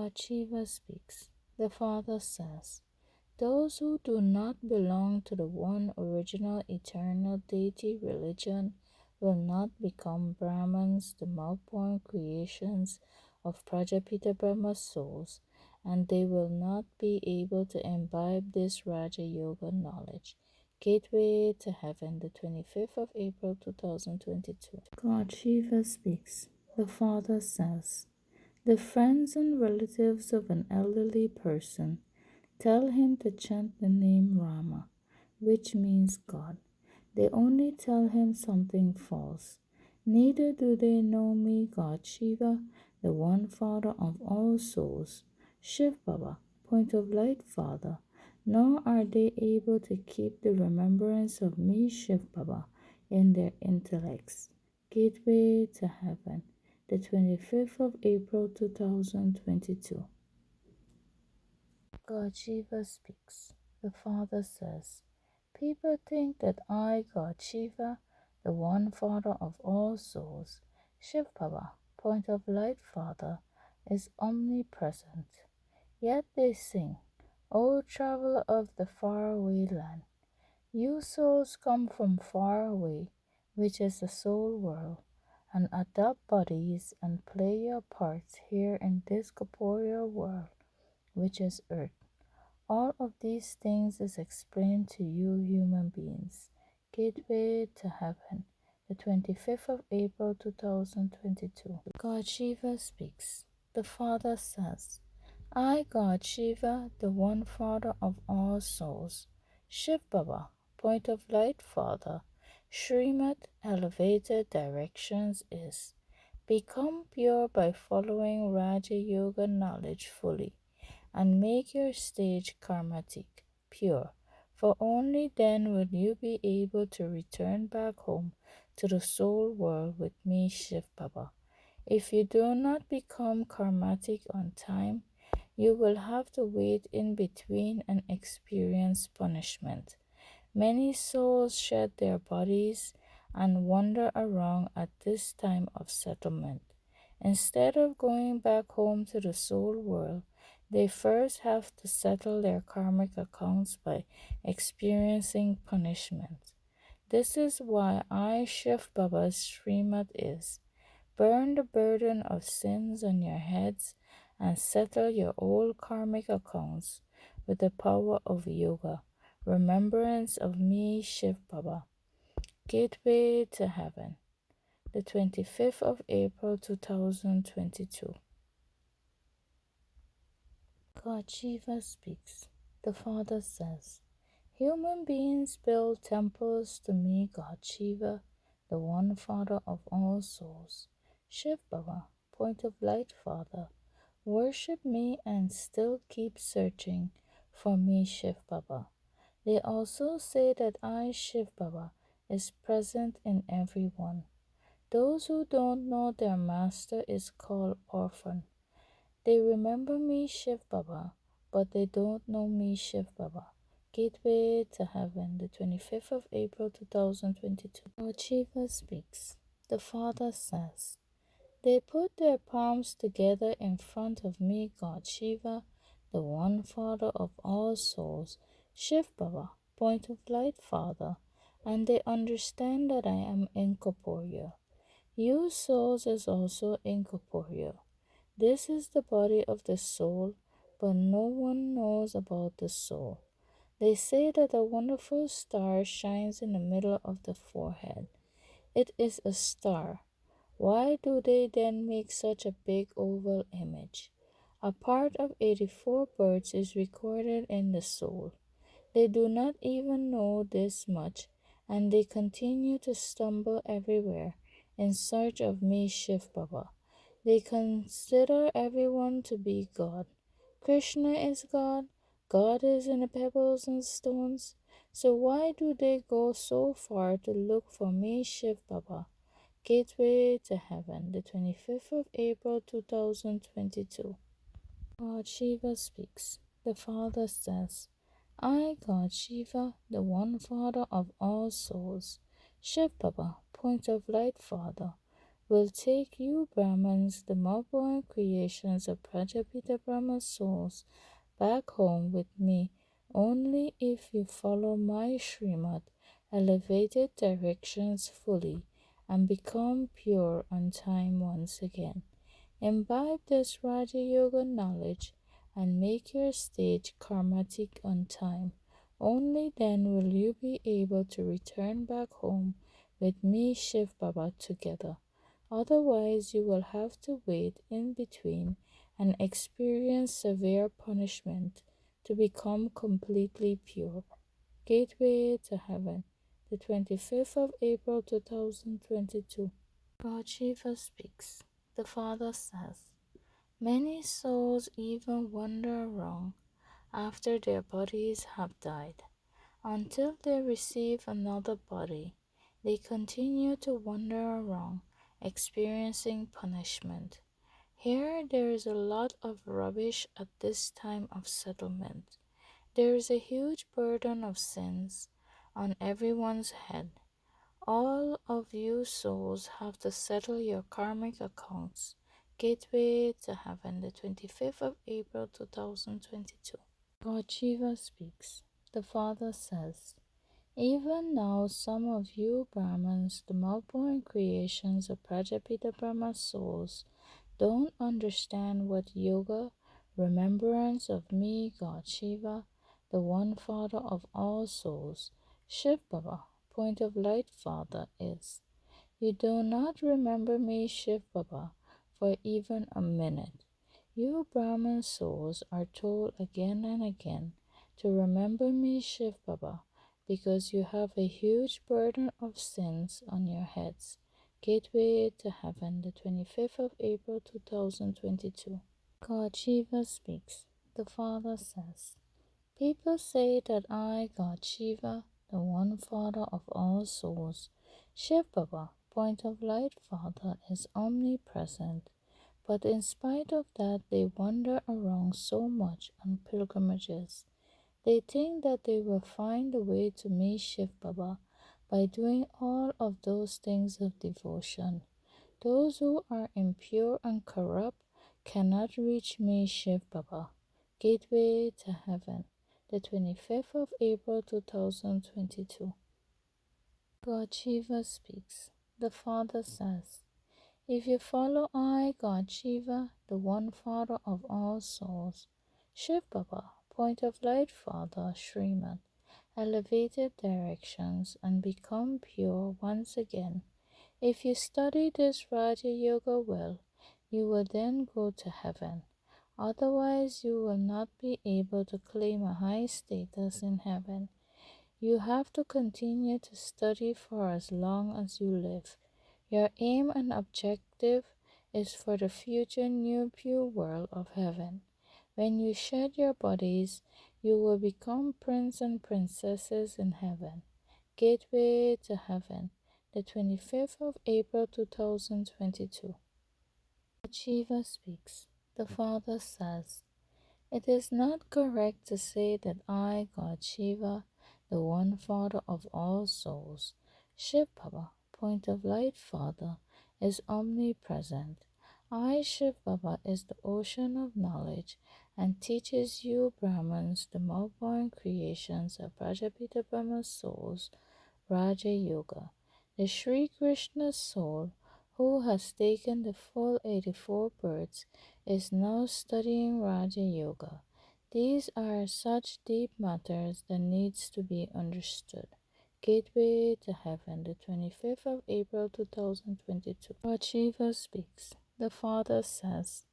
God Shiva speaks. The Father says, those who do not belong to the one original eternal deity religion will not become Brahmins, the mouth-born creations of Prajapita Brahma's souls, and they will not be able to imbibe this Raja Yoga knowledge. Gateway to Heaven, the 25th of April 2022. God Shiva speaks. The Father says, the friends and relatives of an elderly person tell him to chant the name Rama, which means God. They only tell him something false. Neither do they know me, God Shiva, the one Father of all souls, Shiv Baba, point of light Father, nor are they able to keep the remembrance of me, Shiv Baba, in their intellects. Gateway to Heaven, the 25th of April 2022. God Shiva speaks. The Father says, people think that I, God Shiva, the one Father of all souls, Shiv Baba, point of light Father, is omnipresent. Yet they sing, O traveler of the faraway land, you souls come from far away, which is the soul world, and adopt bodies and play your parts here in this corporeal world, which is earth. All of these things is explained to you human beings. Gateway to Heaven, the 25th of April 2022. God Shiva speaks. The Father says, I, God Shiva, the one Father of all souls, Shiv Baba, point of light Father, Srimad Elevated Directions is, become pure by following Raja Yoga knowledge fully, and make your stage karmatic, pure, for only then will you be able to return back home to the soul world with me, Shiv Baba. If you do not become karmatic on time, you will have to wait in between and experience punishment. Many souls shed their bodies and wander around at this time of settlement. Instead of going back home to the soul world, they first have to settle their karmic accounts by experiencing punishment. This is why I, Shiv Baba's Srimad is, burn the burden of sins on your heads and settle your old karmic accounts with the power of yoga. Remembrance of me, Shiv Baba. Gateway to Heaven, the 25th of April 2022. God Shiva speaks. The Father says, human beings build temples to me, God Shiva, the one Father of all souls. Shiv Baba, point of light Father, worship me and still keep searching for me, Shiv Baba. They also say that I, Shiv Baba, is present in everyone. Those who don't know their master is called orphan. They remember me, Shiv Baba, but they don't know me, Shiv Baba. Gateway to Heaven, the 25th of April 2022. God Shiva speaks. The Father says, they put their palms together in front of me, God Shiva, the one Father of all souls, Shiv Baba, point of light Father, and they understand that I am incorporeal. You souls is also incorporeal. This is the body of the soul, but no one knows about the soul. They say that a wonderful star shines in the middle of the forehead. It is a star. Why do they then make such a big oval image? A part of 84 birds is recorded in the soul. They do not even know this much, and they continue to stumble everywhere in search of me, Shiv Baba. They consider everyone to be God. Krishna is God. God is in the pebbles and stones. So why do they go so far to look for me, Shiv Baba? Gateway to Heaven, the 25th of April 2022. God Shiva speaks. The Father says, I, God Shiva, the one Father of all souls, Shiv Baba, point of light Father, will take you Brahmins, the mud-born creations of Prajapita Brahma's souls, back home with me only if you follow my Srimad elevated directions fully and become pure on time once again. Imbibe this Raja Yoga knowledge and make your stage karmatic on time. Only then will you be able to return back home with me, Shiv Baba, together. Otherwise, you will have to wait in between and experience severe punishment to become completely pure. Gateway to Heaven, the 25th of April 2022. God Shiva speaks. The Father says, many souls even wander around after their bodies have died. Until they receive another body, they continue to wander around, experiencing punishment. Here there is a lot of rubbish at this time of settlement. There is a huge burden of sins on everyone's head. All of you souls have to settle your karmic accounts. Gateway to Heaven, the 25th of April 2022. God Shiva speaks. The Father says, even now some of you Brahmins, the mud-born creations of Prajapita Brahma's souls, don't understand what yoga, remembrance of me, God Shiva, the one Father of all souls, Shiv Baba, point of light Father, is. You do not remember me, Shiv Baba, for even a minute. You Brahman souls are told again and again to remember me, Shiv Baba, because you have a huge burden of sins on your heads. Gateway to Heaven, the 25th of April 2022. God Shiva speaks. The Father says, people say that I, God Shiva, the one Father of all souls, Shiv Baba, point of light Father, is omnipresent. But in spite of that, they wander around so much on pilgrimages. They think that they will find the way to me, Shiv Baba, by doing all of those things of devotion. Those who are impure and corrupt cannot reach me, Shiv Baba. Gateway to Heaven, the 25th of April 2022. God Shiva speaks. The Father says, if you follow I, God Shiva, the one Father of all souls, Shiv Baba, point of light Father, Sriman, elevated directions, and become pure once again, if you study this Raja Yoga well, you will then go to heaven. Otherwise, you will not be able to claim a high status in heaven. You have to continue to study for as long as you live. Your aim and objective is for the future new pure world of heaven. When you shed your bodies, you will become prince and princesses in heaven. Gateway to Heaven, the 25th of April 2022. Shiva speaks. The Father says, it is not correct to say that I, God Shiva, the one Father of all souls, Shiv Baba, point of light Father, is omnipresent. I, Shiv Baba, is the ocean of knowledge and teaches you Brahmins, the mud-born creations of Prajapita Brahma's souls, Raja Yoga. The Sri Krishna soul, who has taken the full 84 births, is now studying Raja Yoga. These are such deep matters that needs to be understood. Gateway to Heaven, the 25th of April 2022. Lord Shiva speaks. The Father says,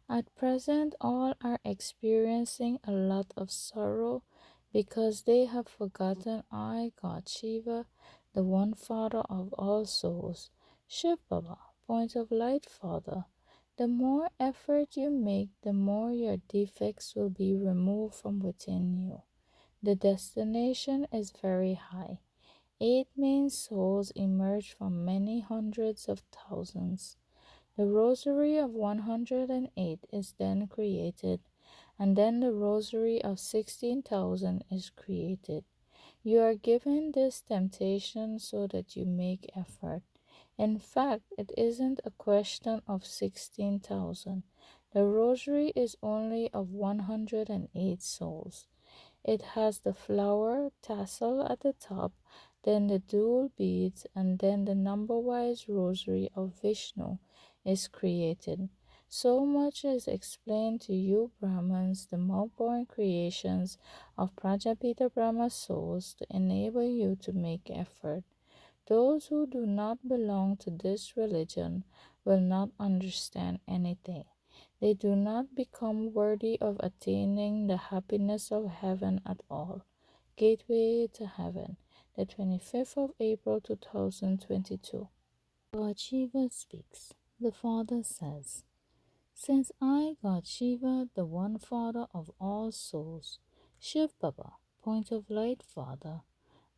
at present all are experiencing a lot of sorrow because they have forgotten I, God Shiva, the one Father of all souls, Shiv Baba, point of light Father. The more effort you make, the more your defects will be removed from within you. The destination is very high. 8 main souls emerge from many hundreds of thousands. The rosary of 108 is then created, and then the rosary of 16,000 is created. You are given this temptation so that you make effort. In fact, it isn't a question of 16,000. The rosary is only of 108 souls. It has the flower tassel at the top, then the dual beads, and then the number-wise rosary of Vishnu is created. So much is explained to you Brahmins, the more-born creations of Prajapita Brahma souls, to enable you to make effort. Those who do not belong to this religion will not understand anything. They do not become worthy of attaining the happiness of heaven at all. Gateway to Heaven, the 25th of April 2022. God Shiva speaks. The Father says, since I, God Shiva, the one Father of all souls, Shiv Baba, point of light Father,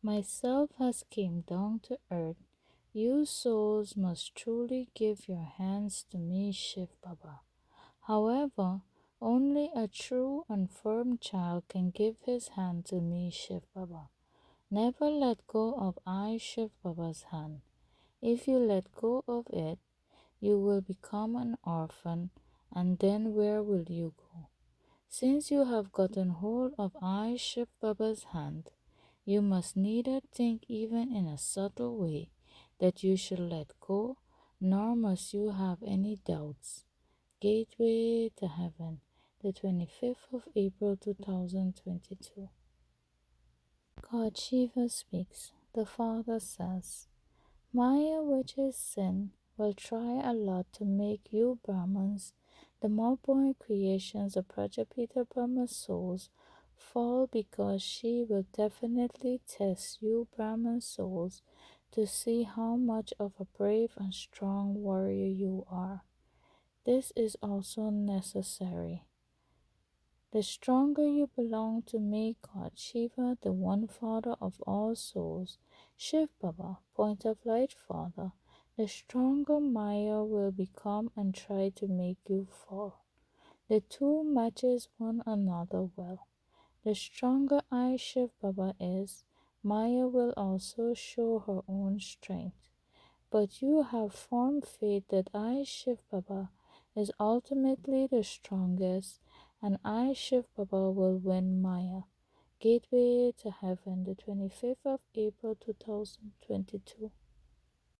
myself has came down to earth, you souls must truly give your hands to me, Shiv Baba. However, only a true and firm child can give his hand to me, Shiv Baba. Never let go of I, Shiv Baba's hand. If you let go of it, you will become an orphan, and then where will you go? Since you have gotten hold of I, Shiv Baba's hand, you must neither think even in a subtle way that you should let go, nor must you have any doubts. Gateway to Heaven, the 25th of April 2022. God Shiva speaks. The Father says, Maya, which is sin, will try a lot to make you Brahmins, the more-born creations of Prajapita Brahma souls, fall, because she will definitely test you Brahman souls to see how much of a brave and strong warrior you are. This is also necessary. The stronger you belong to me, God Shiva, the one Father of all souls, Shiv Baba, point of light Father, the stronger Maya will become and try to make you fall. The two matches one another well. The stronger I, Shiv Baba, is, Maya will also show her own strength. But you have formed faith that I, Shiv Baba, is ultimately the strongest, and I, Shiv Baba, will win Maya. Gateway to Heaven, the 25th of April 2022.